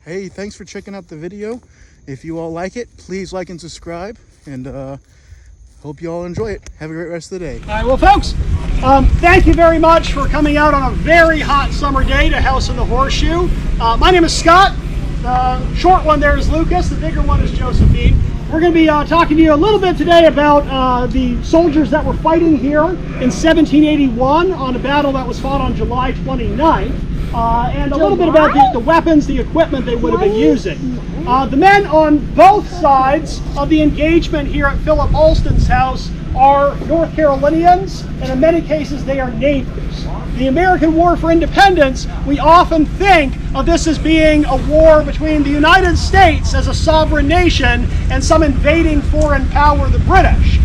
Hey, thanks for checking out the video. If you all like it, please like and subscribe, and hope you all enjoy it. Have a great rest of the day. All right, well, folks, thank you very much for coming out on a very hot summer day to House of the Horseshoe. My name is Scott. The short one there is Lucas. The bigger one is Josephine. We're going to be talking to you a little bit today about the soldiers that were fighting here in 1781 on a battle that was fought on July 29th. And a little bit about the weapons, the equipment they would have been using. The men on both sides of the engagement here at Philip Alston's house are North Carolinians, and in many cases they are neighbors. The American War for Independence, we often think of this as being a war between the United States as a sovereign nation and some invading foreign power, the British.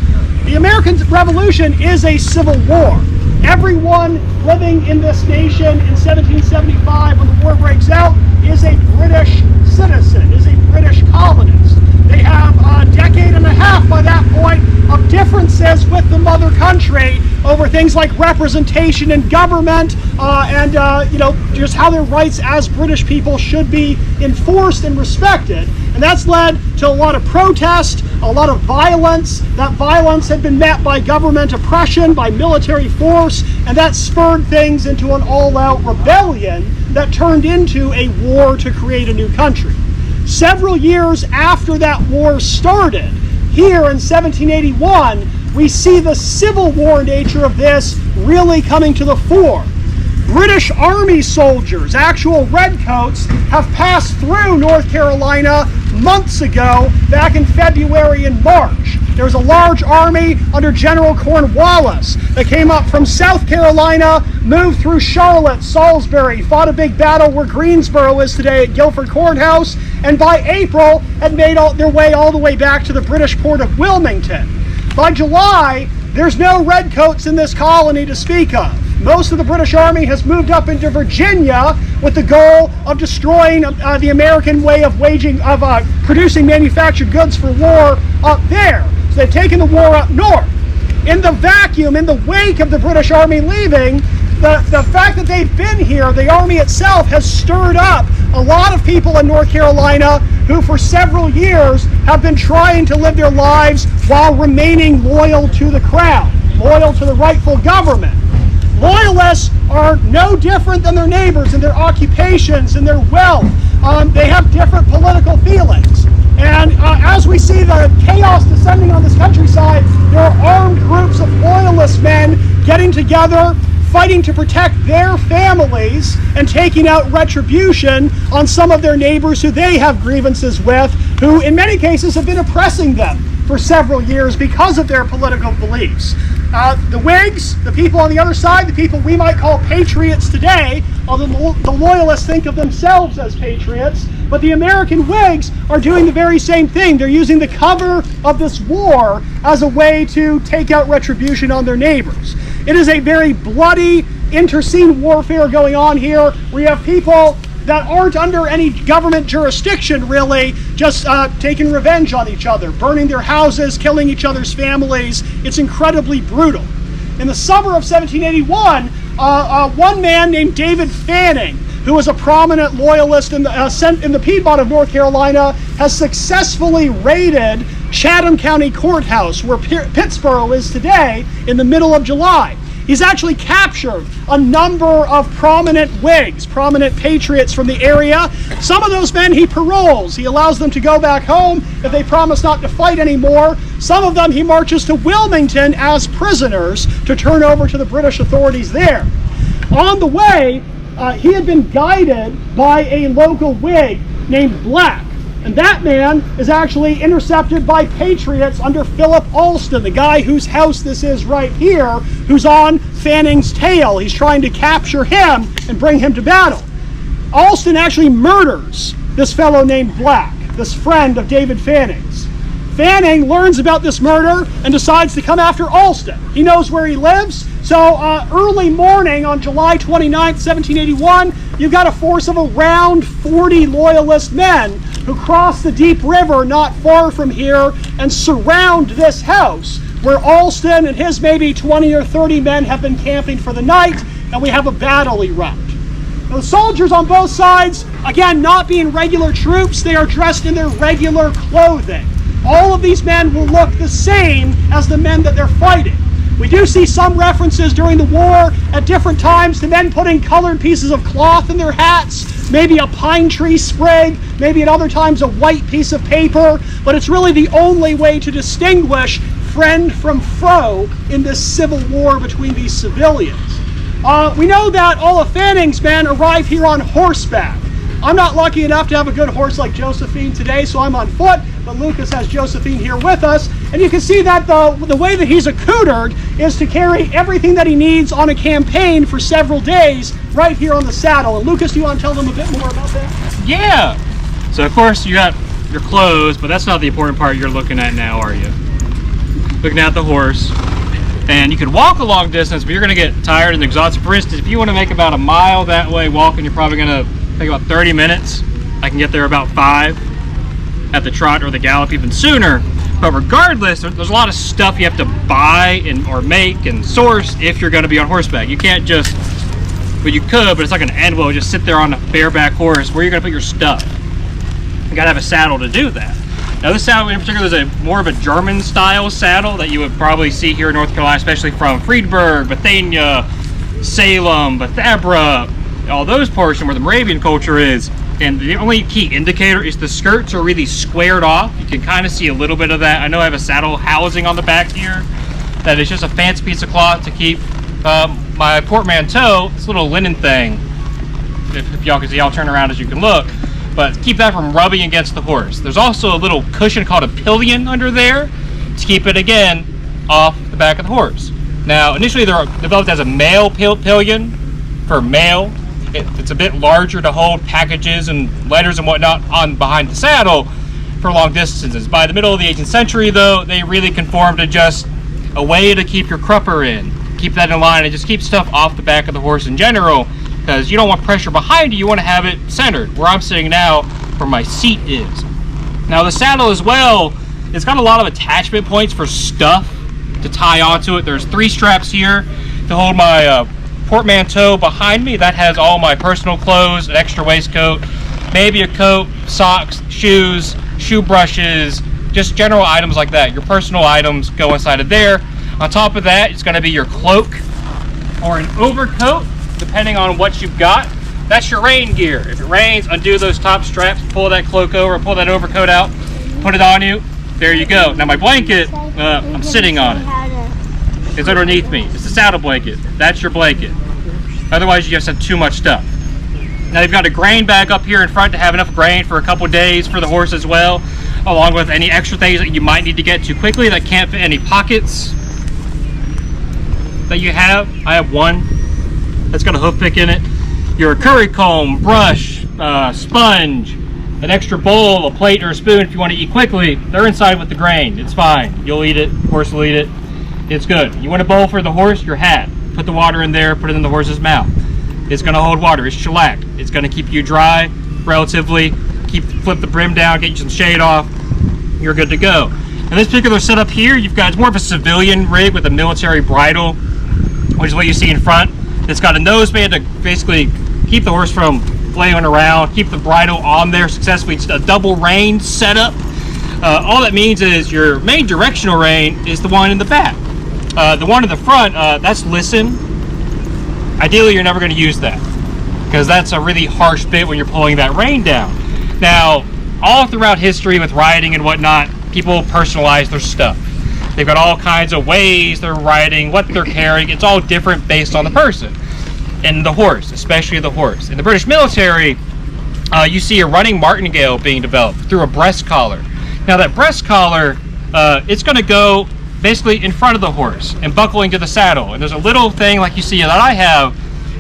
The American Revolution is a civil war. Everyone living in this nation in 1775 when the war breaks out is a British citizen, is a British colonist. They have a decade and a half by that point of differences with the mother country over things like representation in government and just how their rights as British people should be enforced and respected. And that's led to a lot of protest, a lot of violence. That violence had been met by government oppression, by military force, and that spurred things into an all-out rebellion that turned into a war to create a new country. Several years after that war started, here in 1781, we see the Civil War nature of this really coming to the fore. British Army soldiers, actual redcoats, have passed through North Carolina months ago, back in February and March. There was a large army under General Cornwallis that came up from South Carolina, moved through Charlotte, Salisbury, fought a big battle where Greensboro is today at Guilford Courthouse, and by April had made their way all the way back to the British port of Wilmington. By July, there's no redcoats in this colony to speak of. Most of the British Army has moved up into Virginia with the goal of destroying the American way of producing manufactured goods for war up there. So they've taken the war up north. In the vacuum, in the wake of the British Army leaving, the fact that they've been here, the Army itself has stirred up a lot of people in North Carolina who for several years have been trying to live their lives while remaining loyal to the crown, loyal to the rightful government. Loyalists are no different than their neighbors in their occupations and their wealth. They have different political feelings. And as we see the chaos descending on this countryside, there are armed groups of loyalist men getting together, fighting to protect their families and taking out retribution on some of their neighbors who they have grievances with, who in many cases have been oppressing them for several years because of their political beliefs. The Whigs, the people on the other side, the people we might call patriots today, although the loyalists think of themselves as patriots, but the American Whigs are doing the very same thing. They're using the cover of this war as a way to take out retribution on their neighbors. It is a very bloody interscene warfare going on here. We have people that aren't under any government jurisdiction, really, just taking revenge on each other, burning their houses, killing each other's families. It's incredibly brutal. In the summer of 1781, one man named David Fanning, who was a prominent loyalist in the Piedmont of North Carolina, has successfully raided Chatham County Courthouse, where Pittsboro is today, in the middle of July. He's actually captured a number of prominent Whigs, prominent patriots from the area. Some of those men he paroles. He allows them to go back home if they promise not to fight anymore. Some of them he marches to Wilmington as prisoners to turn over to the British authorities there. On the way, he had been guided by a local Whig named Black. And that man is actually intercepted by patriots under Philip Alston, the guy whose house this is right here, who's on Fanning's tail. He's trying to capture him and bring him to battle. Alston actually murders this fellow named Black, this friend of David Fanning's. Fanning learns about this murder and decides to come after Alston. He knows where he lives, so early morning on July 29th, 1781, you've got a force of around 40 loyalist men who cross the deep river not far from here and surround this house where Alston and his maybe 20 or 30 men have been camping for the night, and we have a battle erupt. The soldiers on both sides, again, not being regular troops, they are dressed in their regular clothing. All of these men will look the same as the men that they're fighting. We do see some references during the war at different times to men putting colored pieces of cloth in their hats, maybe a pine tree sprig, maybe at other times a white piece of paper, but it's really the only way to distinguish friend from foe in this civil war between these civilians. We know that all of Fanning's men arrived here on horseback. I'm not lucky enough to have a good horse like Josephine today, so I'm on foot, but Lucas has Josephine here with us. And you can see that the way that he's accoutered is to carry everything that he needs on a campaign for several days right here on the saddle. And Lucas, do you want to tell them a bit more about that? Yeah! So of course you got your clothes, but that's not the important part you're looking at now, are you? Looking at the horse. And you can walk a long distance, but you're going to get tired and exhausted. For instance, if you want to make about a mile that way walking, you're probably going to take about 30 minutes. I can get there about 5 at the trot or the gallop even sooner. But regardless, there's a lot of stuff you have to buy or make and source if you're going to be on horseback. You can't just, well, you could, but it's like an anvil, just sit there on a bareback horse. Where are you going to put your stuff? You got to have a saddle to do that. Now this saddle in particular is more of a German style saddle that you would probably see here in North Carolina, especially from Friedberg, Bethania, Salem, Bethabara, all those portions where the Moravian culture is. And the only key indicator is the skirts are really squared off. You can kind of see a little bit of that. I know I have a saddle housing on the back here that is just a fancy piece of cloth to keep my portmanteau, this little linen thing, if y'all can see, I'll turn around as you can look, but keep that from rubbing against the horse. There's also a little cushion called a pillion under there to keep it, again, off the back of the horse. Now, initially they're developed as a male pillion for male. It's a bit larger to hold packages and letters and whatnot on behind the saddle for long distances. By the middle of the 18th century, though, they really conformed to just a way to keep your crupper in, keep that in line, and just keep stuff off the back of the horse in general, because you don't want pressure behind you. You want to have it centered where I'm sitting now, where my seat is. Now the saddle as well, it's got a lot of attachment points for stuff to tie onto it. There's 3 straps here to hold my portmanteau behind me. That has all my personal clothes, an extra waistcoat, maybe a coat, socks, shoes, shoe brushes, just general items like that. Your personal items go inside of there. On top of that, it's going to be your cloak or an overcoat, depending on what you've got. That's your rain gear. If it rains, undo those top straps, pull that cloak over, pull that overcoat out, put it on you. There you go. Now my blanket, I'm sitting on it. It's underneath me. It's a saddle blanket. That's your blanket. Otherwise, you just have too much stuff. Now you've got a grain bag up here in front to have enough grain for a couple days for the horse as well, along with any extra things that you might need to get to quickly that can't fit any pockets that you have. I have one that's got a hoof pick in it. Your curry comb, brush, sponge, an extra bowl, a plate, or a spoon if you want to eat quickly. They're inside with the grain. It's fine. You'll eat it. Horse will eat it. It's good. You want a bowl for the horse? Your hat. Put the water in there. Put it in the horse's mouth. It's going to hold water. It's shellacked. It's going to keep you dry relatively. Flip the brim down, get you some shade off. You're good to go. And this particular setup here, you've got, it's more of a civilian rig with a military bridle, which is what you see in front. It's got a noseband to basically keep the horse from flailing around, keep the bridle on there successfully. It's a double rein setup. All that means is your main directional rein is the one in the back. The one in the front, that's listen. Ideally, you're never going to use that because that's a really harsh bit when you're pulling that rein down. Now, all throughout history with riding and whatnot, people personalize their stuff. They've got all kinds of ways they're riding, what they're carrying. It's all different based on the person and the horse, especially the horse. In the British military, you see a running martingale being developed through a breast collar. Now that breast collar, it's going to go basically in front of the horse and buckling to the saddle. And there's a little thing like you see that I have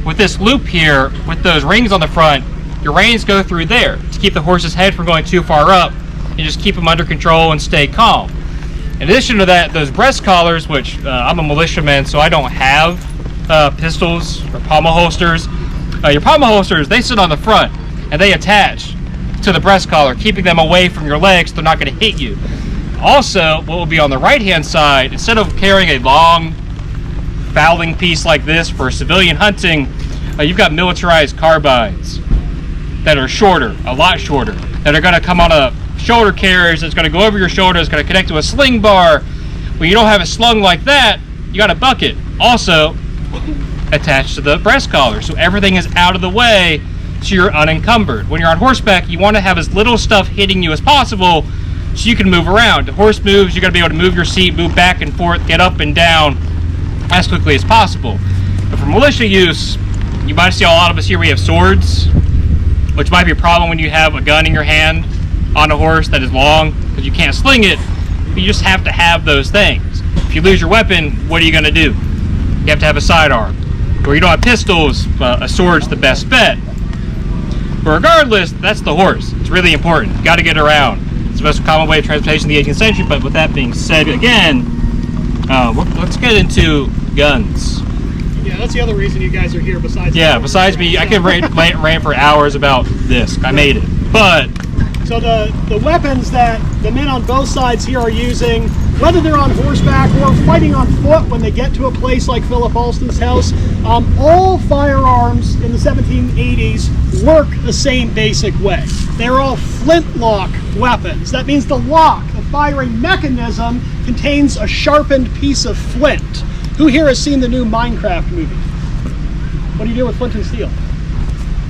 with this loop here with those rings on the front. Your reins go through there to keep the horse's head from going too far up and just keep them under control and stay calm. In addition to that, those breast collars, which I'm a militiaman, so I don't have pistols or pommel holsters. Your pommel holsters, they sit on the front and they attach to the breast collar, keeping them away from your legs so they're not going to hit you. Also, what will be on the right-hand side, instead of carrying a long fowling piece like this for civilian hunting, You've got militarized carbines that are shorter, a lot shorter, that are going to come on a shoulder carriage that's going to go over your shoulder, it's going to connect to a sling bar. When you don't have it slung like that, you got a bucket also attached to the breast collar, so everything is out of the way so you're unencumbered. When you're on horseback, you want to have as little stuff hitting you as possible so you can move around. The horse moves, you got to be able to move your seat, move back and forth, get up and down as quickly as possible. But for militia use, you might see a lot of us here, we have swords, which might be a problem when you have a gun in your hand on a horse that is long, because you can't sling it. You just have to have those things. If you lose your weapon, what are you going to do? You have to have a sidearm. Or you don't have pistols, a sword's the best bet. But regardless, that's the horse. It's really important. You got to get around. It's the most common way of transportation in the 18th century, but with that being said, again, let's get into guns. Yeah, that's the other reason you guys are here besides... Yeah, besides me, I could rant for hours about this. I made it. But... So the weapons that the men on both sides here are using, whether they're on horseback or fighting on foot when they get to a place like Philip Alston's house, all firearms in the 1780s work the same basic way. They're all flintlock weapons. That means the lock, the firing mechanism, contains a sharpened piece of flint. Who here has seen the new Minecraft movie? What do you do with flint and steel?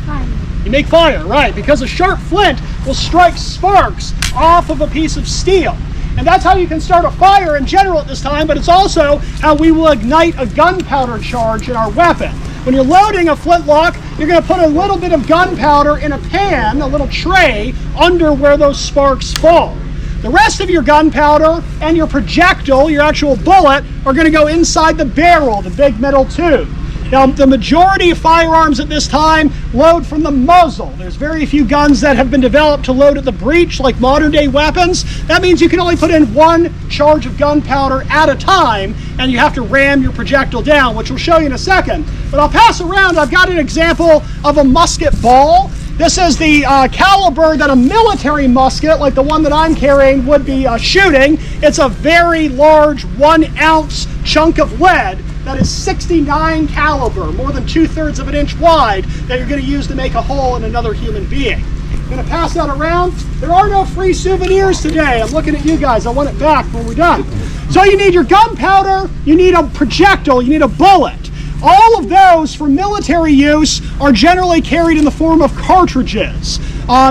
Fire. You make fire, right, because a sharp flint will strike sparks off of a piece of steel. And that's how you can start a fire in general at this time, but it's also how we will ignite a gunpowder charge in our weapon. When you're loading a flintlock, you're going to put a little bit of gunpowder in a pan, a little tray, under where those sparks fall. The rest of your gunpowder and your projectile, your actual bullet, are going to go inside the barrel, the big metal tube. Now, the majority of firearms at this time load from the muzzle. There's very few guns that have been developed to load at the breech like modern day weapons. That means you can only put in one charge of gunpowder at a time, and you have to ram your projectile down, which we'll show you in a second. But I'll pass around, I've got an example of a musket ball. This is the caliber that a military musket, like the one that I'm carrying, would be shooting. It's a very large 1 ounce chunk of lead that is 69 caliber, more than 2/3 of an inch wide, that you're going to use to make a hole in another human being. I'm going to pass that around. There are no free souvenirs today. I'm looking at you guys. I want it back when we're done. So you need your gunpowder, you need a projectile, you need a bullet. All of those for military use are generally carried in the form of cartridges.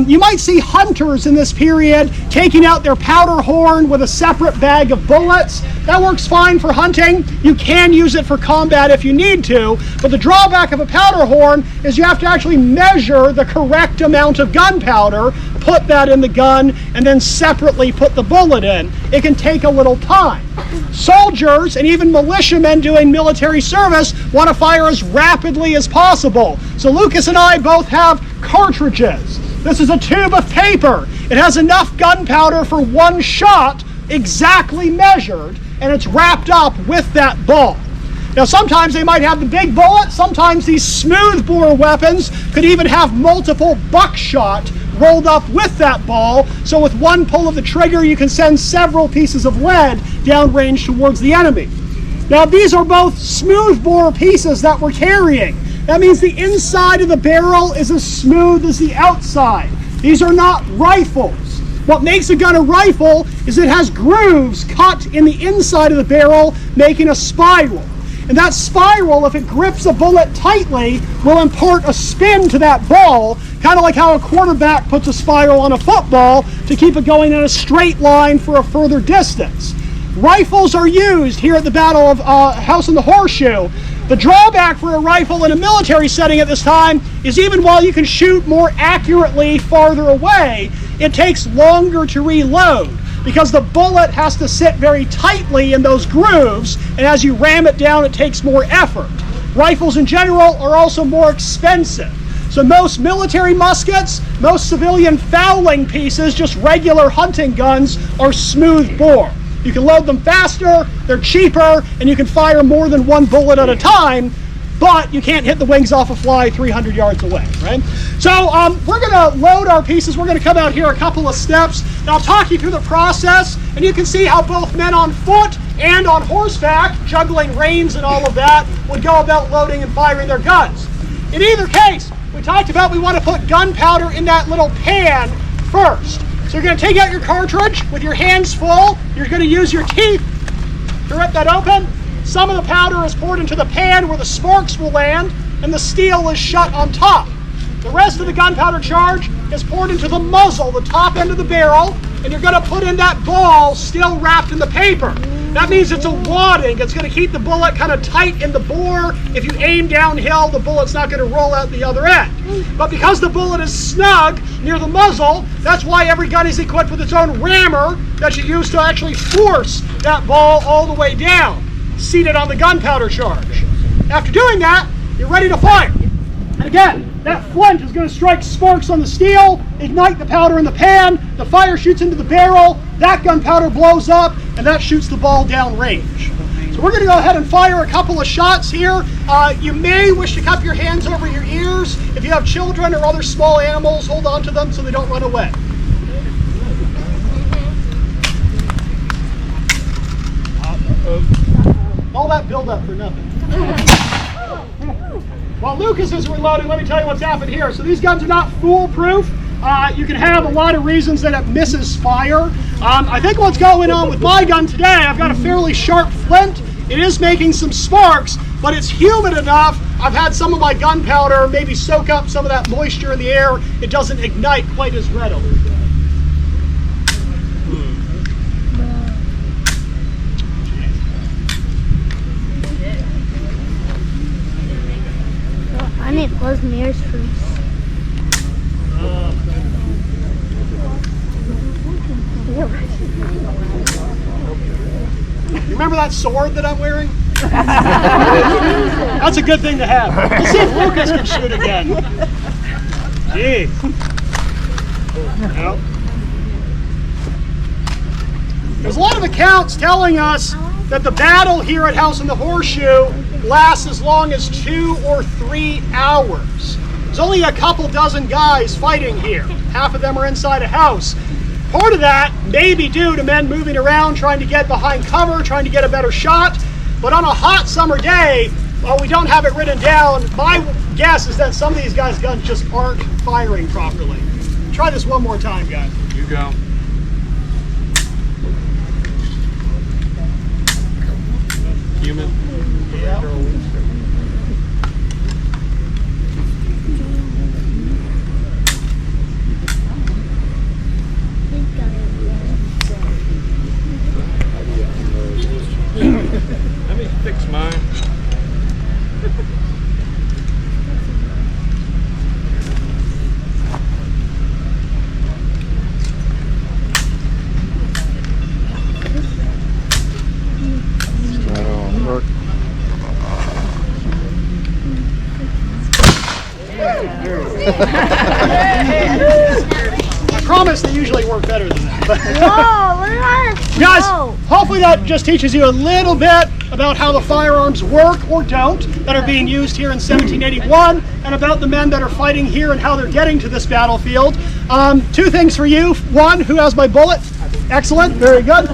You might see hunters in this period taking out their powder horn with a separate bag of bullets. That works fine for hunting. You can use it for combat if you need to, but the drawback of a powder horn is you have to actually measure the correct amount of gunpowder, put that in the gun, and then separately put the bullet in. It can take a little time. Soldiers and even militiamen doing military service want to fire as rapidly as possible. So Lucas and I both have cartridges. This is a tube of paper. It has enough gunpowder for one shot, exactly measured, and it's wrapped up with that ball. Now sometimes they might have the big bullet, sometimes these smoothbore weapons could even have multiple buckshot rolled up with that ball, so with one pull of the trigger you can send several pieces of lead downrange towards the enemy. Now these are both smoothbore pieces that we're carrying. That means the inside of the barrel is as smooth as the outside. These are not rifles. What makes a gun a rifle is it has grooves cut in the inside of the barrel, making a spiral. And that spiral, if it grips a bullet tightly, will impart a spin to that ball, kind of like how a quarterback puts a spiral on a football to keep it going in a straight line for a further distance. Rifles are used here at the Battle of House on the Horseshoe. The drawback for a rifle in a military setting at this time is even while you can shoot more accurately farther away, it takes longer to reload because the bullet has to sit very tightly in those grooves, and as you ram it down, it takes more effort. Rifles in general are also more expensive. So most military muskets, most civilian fowling pieces, just regular hunting guns, are smooth bore. You can load them faster, they're cheaper, and you can fire more than one bullet at a time, but you can't hit the wings off a fly 300 yards away, right? So we're gonna load our pieces. We're gonna come out here a couple of steps, and I'll talk you through the process, and you can see how both men on foot and on horseback, juggling reins and all of that, would go about loading and firing their guns. In either case, we talked about we want to put gunpowder in that little pan first. So you're going to take out your cartridge with your hands full. You're going to use your teeth to rip that open. Some of the powder is poured into the pan where the sparks will land, and the steel is shut on top. The rest of the gunpowder charge is poured into the muzzle, the top end of the barrel, and you're going to put in that ball still wrapped in the paper. That means it's a wadding. It's going to keep the bullet kind of tight in the bore. If you aim downhill, the bullet's not going to roll out the other end. But because the bullet is snug near the muzzle, that's why every gun is equipped with its own rammer that you use to actually force that ball all the way down, seated on the gunpowder charge. After doing that, you're ready to fire. And again, that flint is going to strike sparks on the steel, ignite the powder in the pan, the fire shoots into the barrel, that gunpowder blows up, and that shoots the ball down range. So we're going to go ahead and fire a couple of shots here. You may wish to cup your hands over your ears. If you have children or other small animals, hold on to them so they don't run away. All that build-up for nothing. While Lucas is reloading, let me tell you what's happened here. So these guns are not foolproof. You can have a lot of reasons that it misses fire. I think what's going on with my gun today, I've got a fairly sharp flint. It is making some sparks, but it's humid enough. I've had some of my gunpowder maybe soak up some of that moisture in the air. It doesn't ignite quite as readily. I need to close my ears first. You remember that sword that I'm wearing? That's a good thing to have. Let's see if Lucas can shoot again. Gee. Nope. There's a lot of accounts telling us that the battle here at House in the Horseshoe lasts as long as 2 or 3 hours. There's only a couple dozen guys fighting here. Half of them are inside a house. Part of that may be due to men moving around, trying to get behind cover, trying to get a better shot. But on a hot summer day, while we don't have it written down, my guess is that some of these guys' guns just aren't firing properly. Try this one more time, guys. You go. Human. Yeah. Let me fix mine. I promise they usually work better than that. Whoa, look at that. Guys, hopefully that just teaches you a little bit about how the firearms work or don't that are being used here in 1781, and about the men that are fighting here and how they're getting to this battlefield. 2 things for you. 1, who has my bullet? Excellent, very good.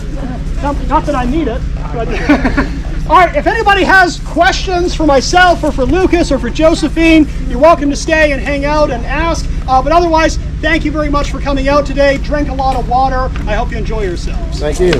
Not that I need it. But all right, if anybody has questions for myself or for Lucas or for Josephine, you're welcome to stay and hang out and ask. But otherwise, thank you very much for coming out today. Drink a lot of water. I hope you enjoy yourselves. Thank you.